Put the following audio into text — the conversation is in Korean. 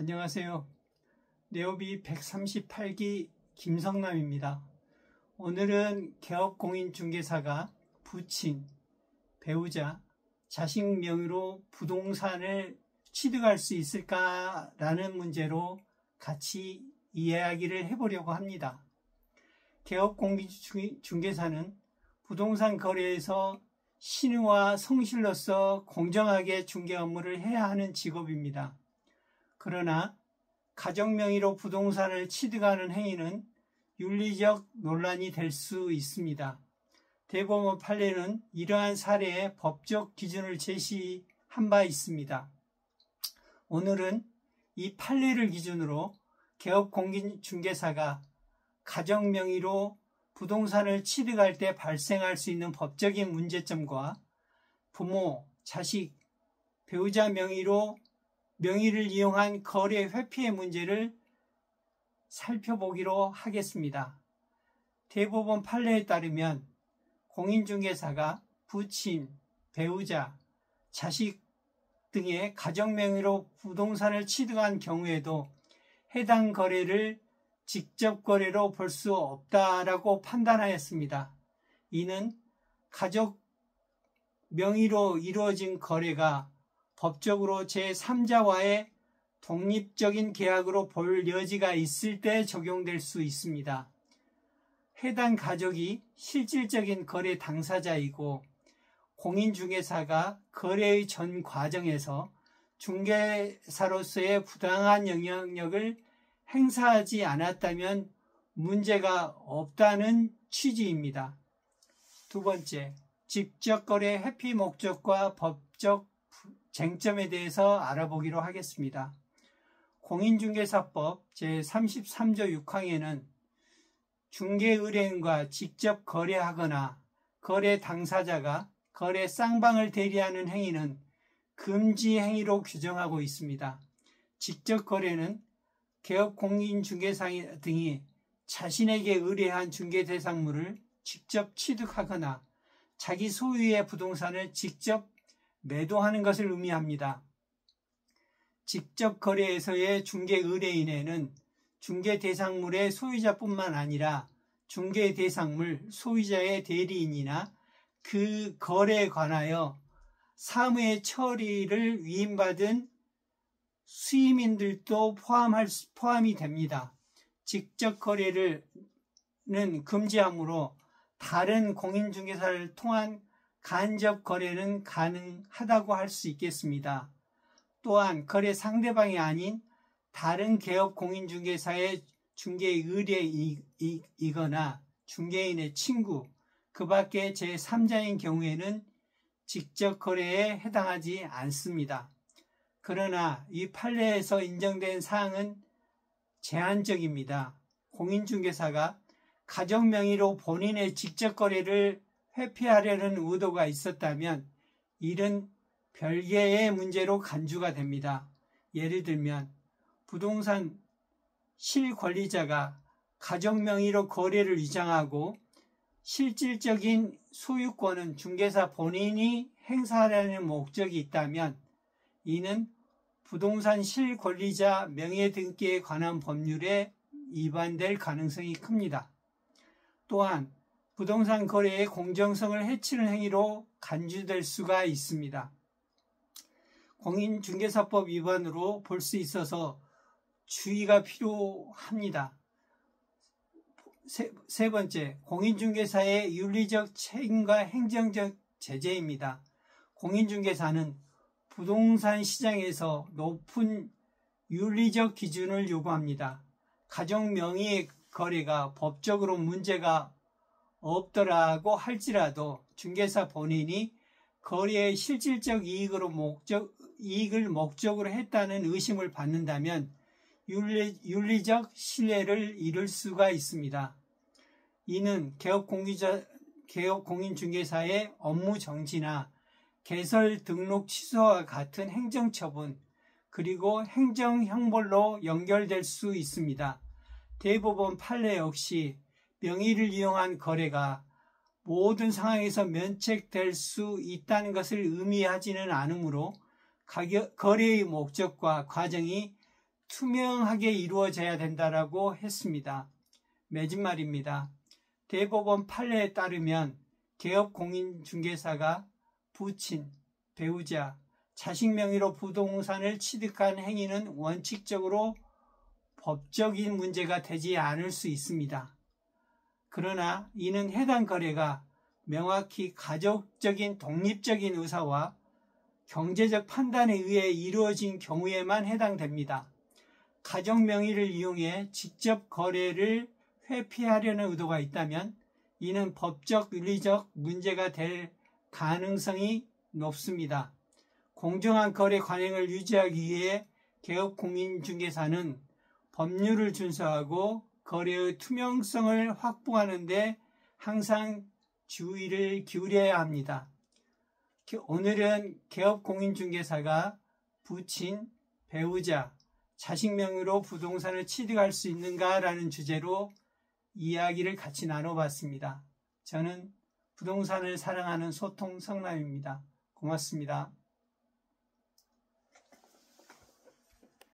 안녕하세요. 네오비 138기 김성남입니다. 오늘은 개업공인중개사가 부친, 배우자, 자식 명의로 부동산을 취득할 수 있을까라는 문제로 같이 이야기를 해보려고 합니다. 개업공인중개사는 부동산 거래에서 신의와 성실로서 공정하게 중개 업무를 해야 하는 직업입니다. 그러나 가정명의로 부동산을 취득하는 행위는 윤리적 논란이 될 수 있습니다. 대법원 판례는 이러한 사례의 법적 기준을 제시한 바 있습니다. 오늘은 이 판례를 기준으로 개업공인중개사가 가정명의로 부동산을 취득할 때 발생할 수 있는 법적인 문제점과 부모, 자식, 배우자 명의를 이용한 거래 회피의 문제를 살펴보기로 하겠습니다. 대법원 판례에 따르면 공인중개사가 부친, 배우자, 자식 등의 가정명의로 부동산을 취득한 경우에도 해당 거래를 직접 거래로 볼 수 없다라고 판단하였습니다. 이는 가족 명의로 이루어진 거래가 법적으로 제3자와의 독립적인 계약으로 볼 여지가 있을 때 적용될 수 있습니다. 해당 가족이 실질적인 거래 당사자이고 공인중개사가 거래의 전 과정에서 중개사로서의 부당한 영향력을 행사하지 않았다면 문제가 없다는 취지입니다. 두 번째, 직접 거래 회피 목적과 법적 쟁점에 대해서 알아보기로 하겠습니다. 공인중개사법 제33조 6항에는 중개의뢰인과 직접 거래하거나 거래 당사자가 거래 쌍방을 대리하는 행위는 금지 행위로 규정하고 있습니다. 직접 거래는 개업공인중개사 등이 자신에게 의뢰한 중개대상물을 직접 취득하거나 자기 소유의 부동산을 직접 매도하는 것을 의미합니다. 직접 거래에서의 중개 의뢰인에는 중개 대상물의 소유자뿐만 아니라 중개 대상물 소유자의 대리인이나 그 거래에 관하여 사무의 처리를 위임받은 수임인들도 포함이 됩니다. 직접 거래는 금지하므로 다른 공인중개사를 통한 간접 거래는 가능하다고 할 수 있겠습니다. 또한 거래 상대방이 아닌 다른 개업 공인중개사의 중개 의뢰이거나 중개인의 친구, 그 밖에 제3자인 경우에는 직접 거래에 해당하지 않습니다. 그러나 이 판례에서 인정된 사항은 제한적입니다. 공인중개사가 가족 명의로 본인의 직접 거래를 회피하려는 의도가 있었다면 이는 별개의 문제로 간주가 됩니다. 예를 들면 부동산 실권리자가 가족 명의로 거래를 위장하고 실질적인 소유권은 중개사 본인이 행사하려는 목적이 있다면 이는 부동산 실권리자 명예등기에 관한 법률에 위반될 가능성이 큽니다. 또한 부동산 거래의 공정성을 해치는 행위로 간주될 수가 있습니다. 공인중개사법 위반으로 볼 수 있어서 주의가 필요합니다. 세 번째, 공인중개사의 윤리적 책임과 행정적 제재입니다. 공인중개사는 부동산 시장에서 높은 윤리적 기준을 요구합니다. 가족 명의의 거래가 법적으로 문제가 없더라고 할지라도 중개사 본인이 거래의 실질적 이익을 목적으로 했다는 의심을 받는다면 윤리적 신뢰를 잃을 수가 있습니다. 이는 개업공인중개사의 업무 정지나 개설 등록 취소와 같은 행정처분 그리고 행정형벌로 연결될 수 있습니다. 대법원 판례 역시 명의를 이용한 거래가 모든 상황에서 면책될 수 있다는 것을 의미하지는 않으므로 거래의 목적과 과정이 투명하게 이루어져야 된다라고 했습니다. 매진말입니다. 대법원 판례에 따르면 개업 공인중개사가 부친, 배우자, 자식 명의로 부동산을 취득한 행위는 원칙적으로 법적인 문제가 되지 않을 수 있습니다. 그러나 이는 해당 거래가 명확히 가족적인 독립적인 의사와 경제적 판단에 의해 이루어진 경우에만 해당됩니다. 가족 명의를 이용해 직접 거래를 회피하려는 의도가 있다면 이는 법적, 윤리적 문제가 될 가능성이 높습니다. 공정한 거래 관행을 유지하기 위해 개업 공인중개사는 법률을 준수하고 거래의 투명성을 확보하는 데 항상 주의를 기울여야 합니다. 오늘은 개업 공인중개사가 부친, 배우자, 자식 명의로 부동산을 취득할 수 있는가라는 주제로 이야기를 같이 나눠봤습니다. 저는 부동산을 사랑하는 소통 성남입니다. 고맙습니다.